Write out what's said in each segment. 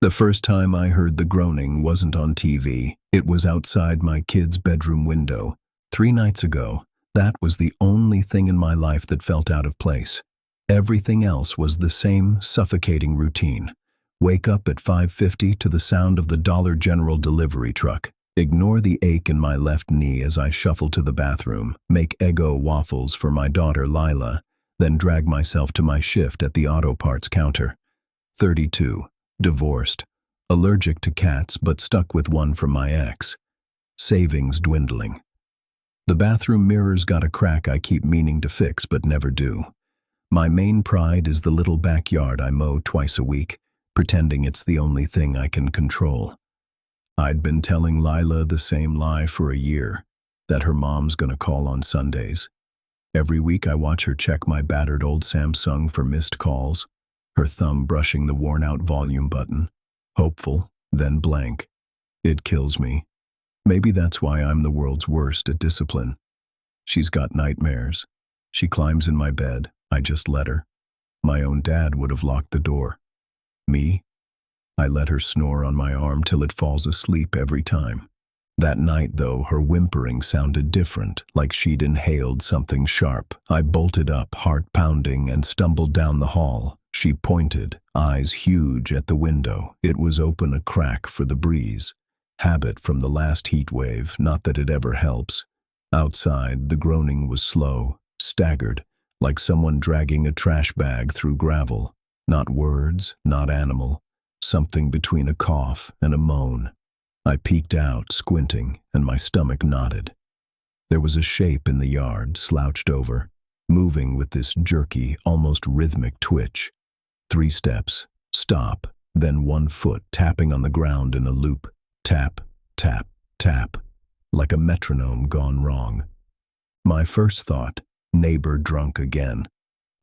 The first time I heard the groaning wasn't on TV. It was outside my kid's bedroom window. 3 nights ago, that was the only thing in my life that felt out of place. Everything else was the same suffocating routine. Wake up at 5:50 to the sound of the Dollar General delivery truck. Ignore the ache in my left knee as I shuffle to the bathroom, make Eggo waffles for my daughter Lila, then drag myself to my shift at the auto parts counter. 32. Divorced. Allergic to cats but stuck with one from my ex. Savings dwindling. The bathroom mirror's got a crack I keep meaning to fix but never do. My main pride is the little backyard I mow twice a week, pretending it's the only thing I can control. I'd been telling Lila the same lie for a year, that her mom's gonna call on Sundays. Every week I watch her check my battered old Samsung for missed calls, her thumb brushing the worn-out volume button. Hopeful, then blank. It kills me. Maybe that's why I'm the world's worst at discipline. She's got nightmares. She climbs in my bed. I just let her. My own dad would have locked the door. Me? I let her snore on my arm till it falls asleep every time. That night, though, her whimpering sounded different, like she'd inhaled something sharp. I bolted up, heart pounding, and stumbled down the hall. She pointed, eyes huge, at the window. It was open a crack for the breeze. Habit from the last heat wave, not that it ever helps. Outside, the groaning was slow, staggered, like someone dragging a trash bag through gravel. Not words, not animal. Something between a cough and a moan. I peeked out, squinting, and my stomach knotted. There was a shape in the yard, slouched over, moving with this jerky, almost rhythmic twitch. 3 steps, stop, then 1 foot tapping on the ground in a loop. Tap, tap, tap, like a metronome gone wrong. My first thought, neighbor drunk again.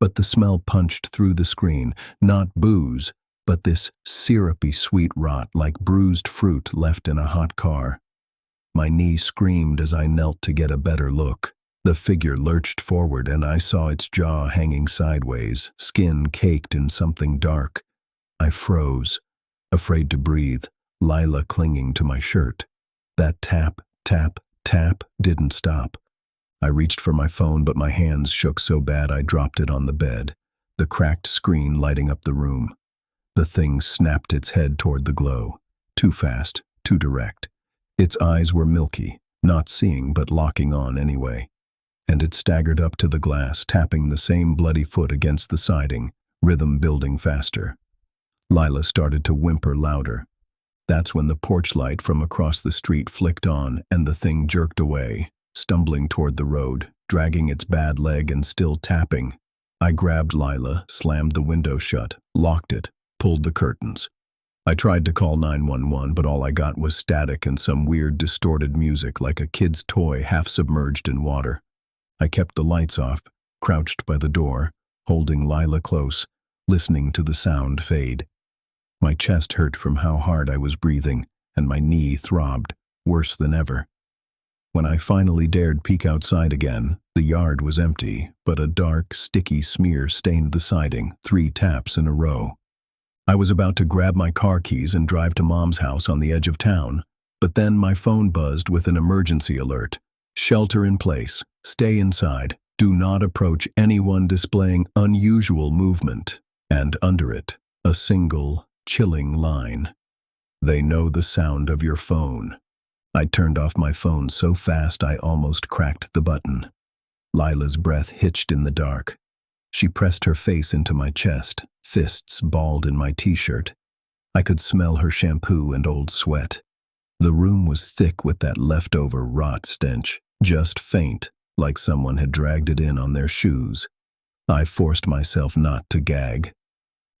But the smell punched through the screen, not booze, but this syrupy sweet rot like bruised fruit left in a hot car. My knee screamed as I knelt to get a better look. The figure lurched forward and I saw its jaw hanging sideways, skin caked in something dark. I froze, afraid to breathe, Lila clinging to my shirt. That tap, tap, tap didn't stop. I reached for my phone, but my hands shook so bad I dropped it on the bed, the cracked screen lighting up the room. The thing snapped its head toward the glow. Too fast, too direct. Its eyes were milky, not seeing but locking on anyway. And it staggered up to the glass, tapping the same bloody foot against the siding, rhythm building faster. Lila started to whimper louder. That's when the porch light from across the street flicked on and the thing jerked away, stumbling toward the road, dragging its bad leg and still tapping. I grabbed Lila, slammed the window shut, locked it, pulled the curtains. I tried to call 911, but all I got was static and some weird distorted music like a kid's toy half submerged in water. I kept the lights off, crouched by the door, holding Lila close, listening to the sound fade. My chest hurt from how hard I was breathing, and my knee throbbed, worse than ever. When I finally dared peek outside again, the yard was empty, but a dark, sticky smear stained the siding, 3 taps in a row. I was about to grab my car keys and drive to Mom's house on the edge of town, but then my phone buzzed with an emergency alert. Shelter in place. Stay inside. Do not approach anyone displaying unusual movement. And under it, a single, chilling line. They know the sound of your phone. I turned off my phone so fast I almost cracked the button. Lila's breath hitched in the dark. She pressed her face into my chest, fists balled in my t-shirt. I could smell her shampoo and old sweat. The room was thick with that leftover rot stench, just faint, like someone had dragged it in on their shoes. I forced myself not to gag.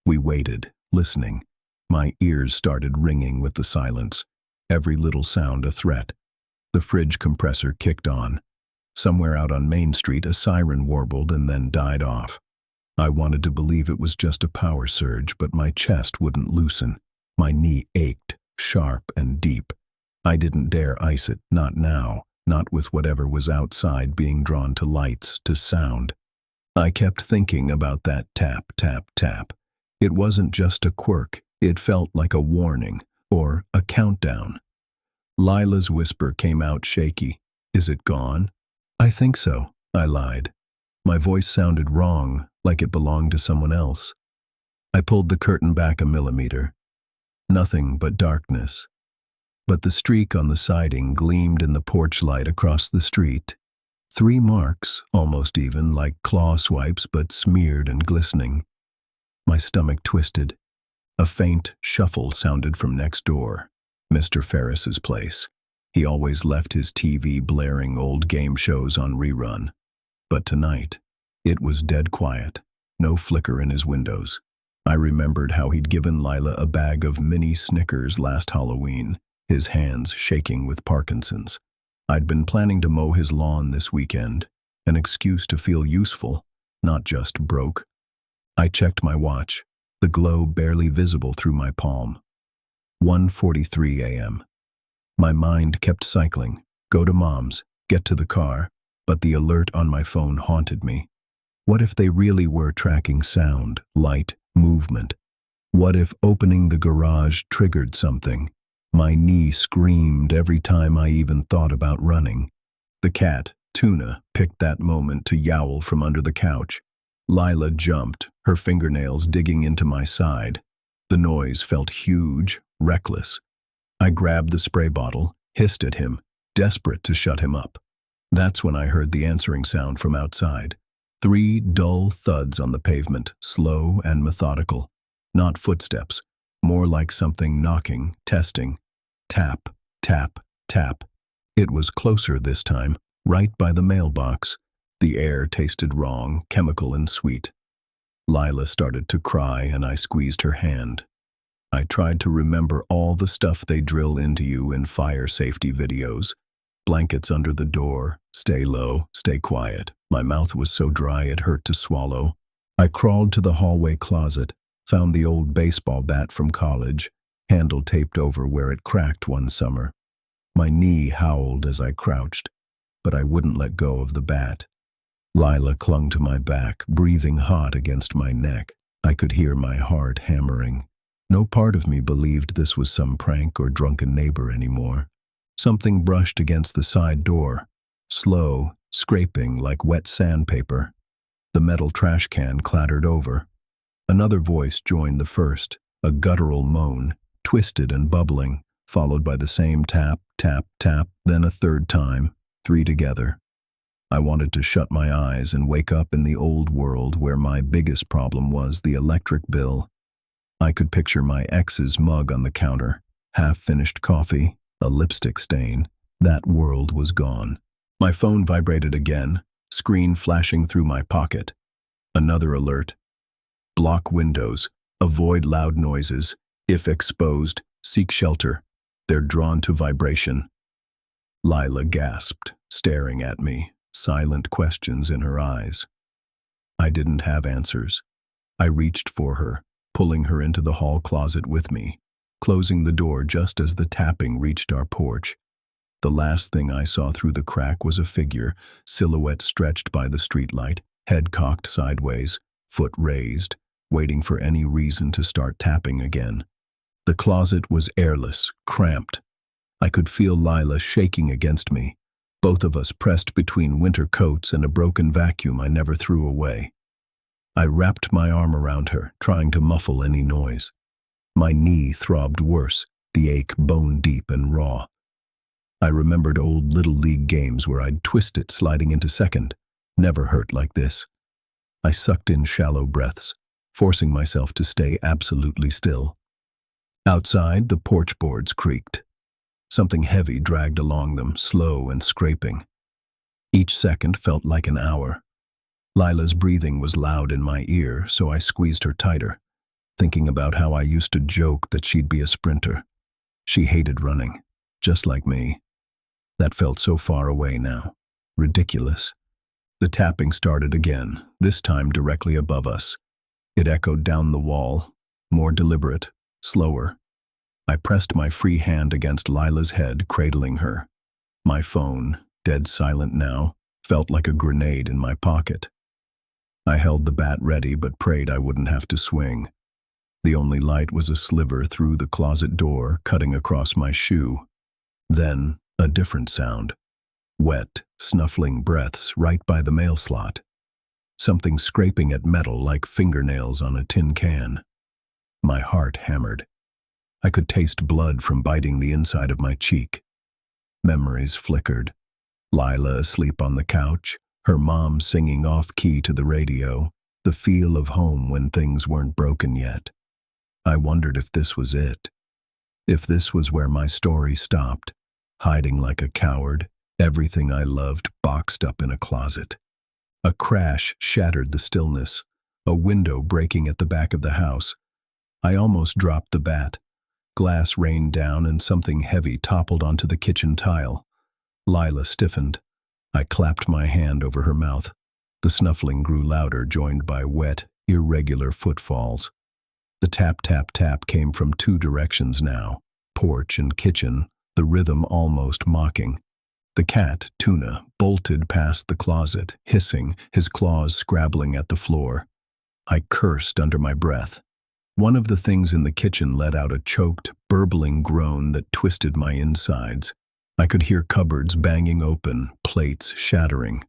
We waited, listening. My ears started ringing with the silence, every little sound a threat. The fridge compressor kicked on. Somewhere out on Main Street, a siren warbled and then died off. I wanted to believe it was just a power surge, but my chest wouldn't loosen. My knee ached, sharp and deep. I didn't dare ice it, not now, not with whatever was outside being drawn to lights, to sound. I kept thinking about that tap, tap, tap. It wasn't just a quirk, It felt like a warning, or a countdown. Lila's whisper came out shaky. "Is it gone?" "I think so," I lied. My voice sounded wrong, like it belonged to someone else. I pulled the curtain back a millimeter. Nothing but darkness. But the streak on the siding gleamed in the porch light across the street. 3 marks, almost even, like claw swipes, but smeared and glistening. My stomach twisted. A faint shuffle sounded from next door, Mr. Ferris's place. He always left his TV blaring old game shows on rerun. But tonight, it was dead quiet, no flicker in his windows. I remembered how he'd given Lila a bag of mini Snickers last Halloween, his hands shaking with Parkinson's. I'd been planning to mow his lawn this weekend, an excuse to feel useful, not just broke. I checked my watch, the glow barely visible through my palm. 1:43 a.m. My mind kept cycling, go to Mom's, get to the car, but the alert on my phone haunted me. What if they really were tracking sound, light, movement? What if opening the garage triggered something? My knee screamed every time I even thought about running. The cat, Tuna, picked that moment to yowl from under the couch. Lila jumped, her fingernails digging into my side. The noise felt huge, reckless. I grabbed the spray bottle, hissed at him, desperate to shut him up. That's when I heard the answering sound from outside. 3 dull thuds on the pavement, slow and methodical. Not footsteps, more like something knocking, testing. Tap, tap, tap. It was closer this time, right by the mailbox. The air tasted wrong, chemical and sweet. Lila started to cry and I squeezed her hand. I tried to remember all the stuff they drill into you in fire safety videos. Blankets under the door, stay low, stay quiet. My mouth was so dry it hurt to swallow. I crawled to the hallway closet, found the old baseball bat from college, handle taped over where it cracked one summer. My knee howled as I crouched, but I wouldn't let go of the bat. Lila clung to my back, breathing hot against my neck. I could hear my heart hammering. No part of me believed this was some prank or drunken neighbor anymore. Something brushed against the side door, slow, scraping like wet sandpaper. The metal trash can clattered over. Another voice joined the first, a guttural moan, twisted and bubbling, followed by the same tap, tap, tap, then a third time, 3 together. I wanted to shut my eyes and wake up in the old world where my biggest problem was the electric bill. I could picture my ex's mug on the counter, half-finished coffee, a lipstick stain. That world was gone. My phone vibrated again, screen flashing through my pocket. Another alert. Block windows, avoid loud noises. If exposed, seek shelter. They're drawn to vibration. Lila gasped, staring at me, silent questions in her eyes. I didn't have answers. I reached for her, pulling her into the hall closet with me, closing the door just as the tapping reached our porch. The last thing I saw through the crack was a figure, silhouette stretched by the streetlight, head cocked sideways, foot raised, waiting for any reason to start tapping again. The closet was airless, cramped. I could feel Lila shaking against me, both of us pressed between winter coats and a broken vacuum I never threw away. I wrapped my arm around her, trying to muffle any noise. My knee throbbed worse, the ache bone-deep and raw. I remembered old Little League games where I'd twist it sliding into second. Never hurt like this. I sucked in shallow breaths, forcing myself to stay absolutely still. Outside, the porch boards creaked. Something heavy dragged along them, slow and scraping. Each second felt like an hour. Lila's breathing was loud in my ear, so I squeezed her tighter, thinking about how I used to joke that she'd be a sprinter. She hated running, just like me. That felt so far away now. Ridiculous. The tapping started again, this time directly above us. It echoed down the wall, more deliberate, slower. I pressed my free hand against Lila's head, cradling her. My phone, dead silent now, felt like a grenade in my pocket. I held the bat ready but prayed I wouldn't have to swing. The only light was a sliver through the closet door, cutting across my shoe. Then, a different sound. Wet, snuffling breaths right by the mail slot. Something scraping at metal like fingernails on a tin can. My heart hammered. I could taste blood from biting the inside of my cheek. Memories flickered. Lila asleep on the couch, her mom singing off-key to the radio, the feel of home when things weren't broken yet. I wondered if this was it. If this was where my story stopped, hiding like a coward, everything I loved boxed up in a closet. A crash shattered the stillness, a window breaking at the back of the house. I almost dropped the bat. Glass rained down and something heavy toppled onto the kitchen tile. Lila stiffened. I clapped my hand over her mouth. The snuffling grew louder, joined by wet, irregular footfalls. The tap-tap-tap came from two directions now, porch and kitchen, the rhythm almost mocking. The cat, Tuna, bolted past the closet, hissing, his claws scrabbling at the floor. I cursed under my breath. One of the things in the kitchen let out a choked, burbling groan that twisted my insides. I could hear cupboards banging open, plates shattering.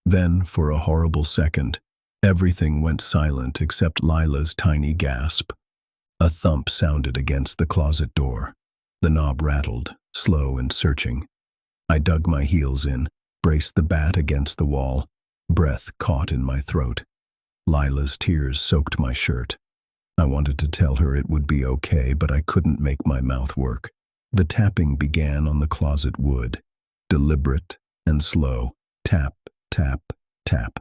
Then, for a horrible second, everything went silent except Lila's tiny gasp. A thump sounded against the closet door. The knob rattled, slow and searching. I dug my heels in, braced the bat against the wall. Breath caught in my throat. Lila's tears soaked my shirt. I wanted to tell her it would be okay, but I couldn't make my mouth work. The tapping began on the closet wood, deliberate and slow. Tap, tap, tap.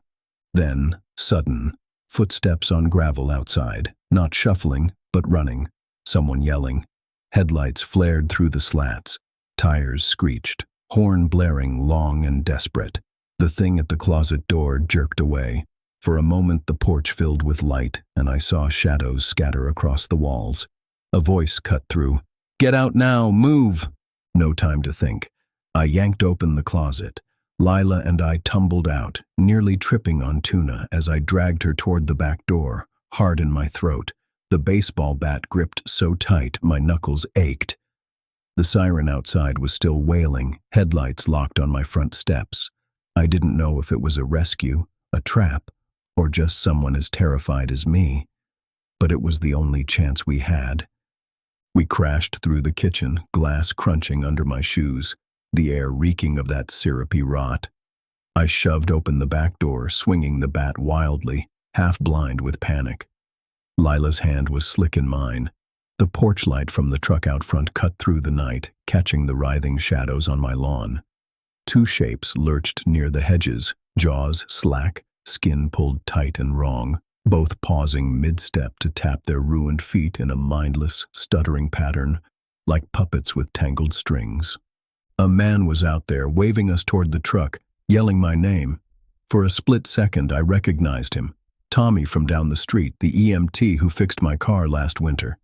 Then, sudden, footsteps on gravel outside, not shuffling, but running. Someone yelling. Headlights flared through the slats. Tires screeched, horn blaring long and desperate. The thing at the closet door jerked away. For a moment the porch filled with light, and I saw shadows scatter across the walls. A voice cut through. "Get out now! Move!" No time to think. I yanked open the closet. Lila and I tumbled out, nearly tripping on Tuna as I dragged her toward the back door, hard in my throat. The baseball bat gripped so tight my knuckles ached. The siren outside was still wailing, headlights locked on my front steps. I didn't know if it was a rescue, a trap, or just someone as terrified as me. But it was the only chance we had. We crashed through the kitchen, glass crunching under my shoes, the air reeking of that syrupy rot. I shoved open the back door, swinging the bat wildly, half blind with panic. Lila's hand was slick in mine. The porch light from the truck out front cut through the night, catching the writhing shadows on my lawn. Two shapes lurched near the hedges, jaws slack, skin pulled tight and wrong, both pausing mid-step to tap their ruined feet in a mindless, stuttering pattern, like puppets with tangled strings. A man was out there, waving us toward the truck, yelling my name. For a split second, I recognized him. Tommy from down the street, the EMT who fixed my car last winter.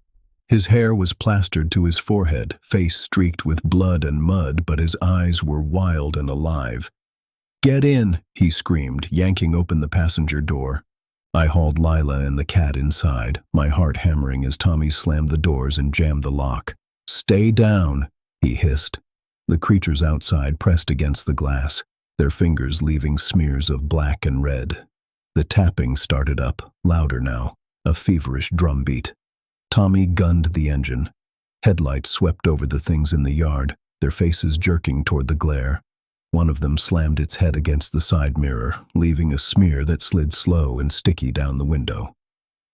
His hair was plastered to his forehead, face streaked with blood and mud, but his eyes were wild and alive. "Get in," he screamed, yanking open the passenger door. I hauled Lila and the cat inside, my heart hammering as Tommy slammed the doors and jammed the lock. "Stay down," he hissed. The creatures outside pressed against the glass, their fingers leaving smears of black and red. The tapping started up, louder now, a feverish drumbeat. Tommy gunned the engine. Headlights swept over the things in the yard, their faces jerking toward the glare. One of them slammed its head against the side mirror, leaving a smear that slid slow and sticky down the window.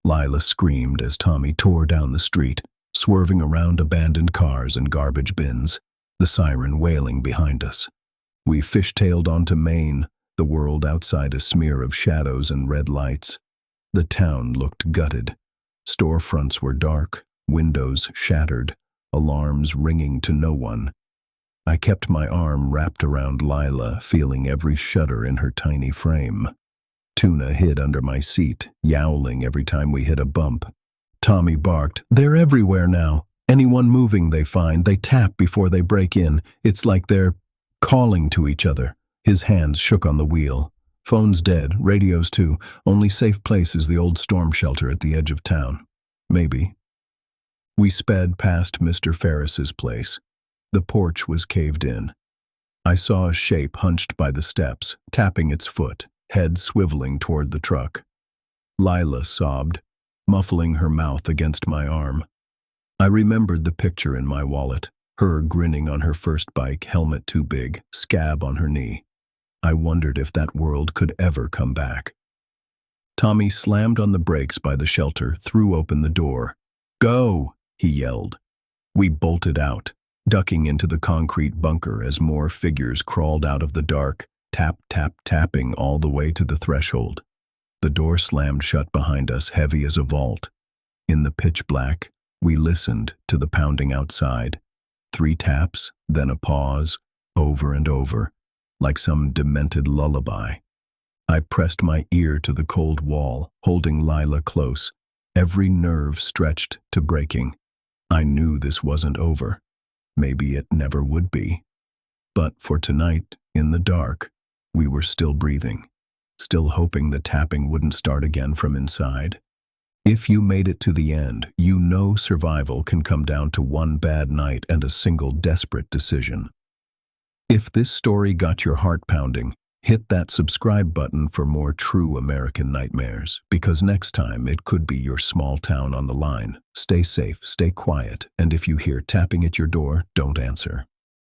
Lila screamed as Tommy tore down the street, swerving around abandoned cars and garbage bins, the siren wailing behind us. We fishtailed onto Main, the world outside a smear of shadows and red lights. The town looked gutted. Storefronts were dark, windows shattered, alarms ringing to no one. I kept my arm wrapped around Lila, feeling every shudder in her tiny frame. Tuna hid under my seat, yowling every time we hit a bump. Tommy barked, "They're everywhere now. Anyone moving they find, they tap before they break in. It's like they're calling to each other." His hands shook on the wheel. "Phone's dead, radios too. Only safe place is the old storm shelter at the edge of town." "Maybe," We sped past Mr. Ferris's place. The porch was caved in. I saw a shape hunched by the steps, tapping its foot, head swiveling toward the truck. Lila sobbed, muffling her mouth against my arm. I remembered the picture in my wallet, her grinning on her first bike, helmet too big, scab on her knee. I wondered if that world could ever come back. Tommy slammed on the brakes by the shelter, threw open the door. "Go!" he yelled. We bolted out, ducking into the concrete bunker as more figures crawled out of the dark, tap, tap, tapping all the way to the threshold. The door slammed shut behind us, heavy as a vault. In the pitch black, we listened to the pounding outside. 3 taps, then a pause, over and over, like some demented lullaby. I pressed my ear to the cold wall, holding Lila close, every nerve stretched to breaking. I knew this wasn't over. Maybe it never would be. But for tonight, in the dark, we were still breathing, still hoping the tapping wouldn't start again from inside. If you made it to the end, you know survival can come down to one bad night and a single desperate decision. If this story got your heart pounding, hit that subscribe button for more true American nightmares, because next time it could be your small town on the line. Stay safe, stay quiet, and if you hear tapping at your door, don't answer.